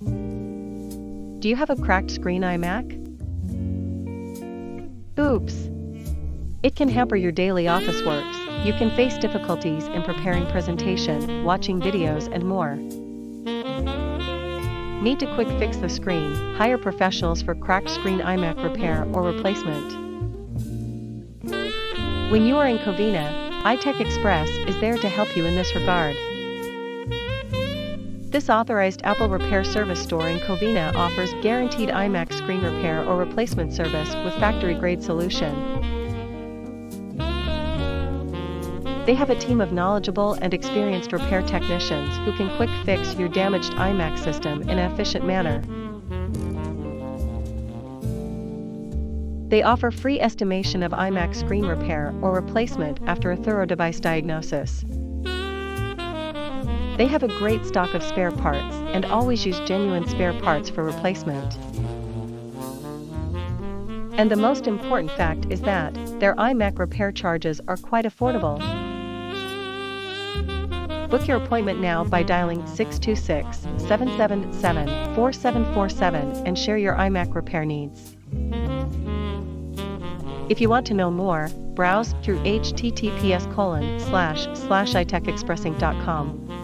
Do you have a cracked screen iMac? Oops! It can hamper your daily office works. You can face difficulties in preparing presentation, watching videos and more. Need to quick fix the screen? Hire professionals for cracked screen iMac repair or replacement. When you are in Covina, iTech Express is there to help you in this regard. This authorized Apple repair service store in Covina offers guaranteed iMac screen repair or replacement service with factory-grade solution. They have a team of knowledgeable and experienced repair technicians who can quick fix your damaged iMac system in an efficient manner. They offer free estimation of iMac screen repair or replacement after a thorough device diagnosis. They have a great stock of spare parts and always use genuine spare parts for replacement. And the most important fact is that their iMac repair charges are quite affordable. Book your appointment now by dialing 626-777-4747 and share your iMac repair needs. If you want to know more, browse through https://itechexpressinc.com.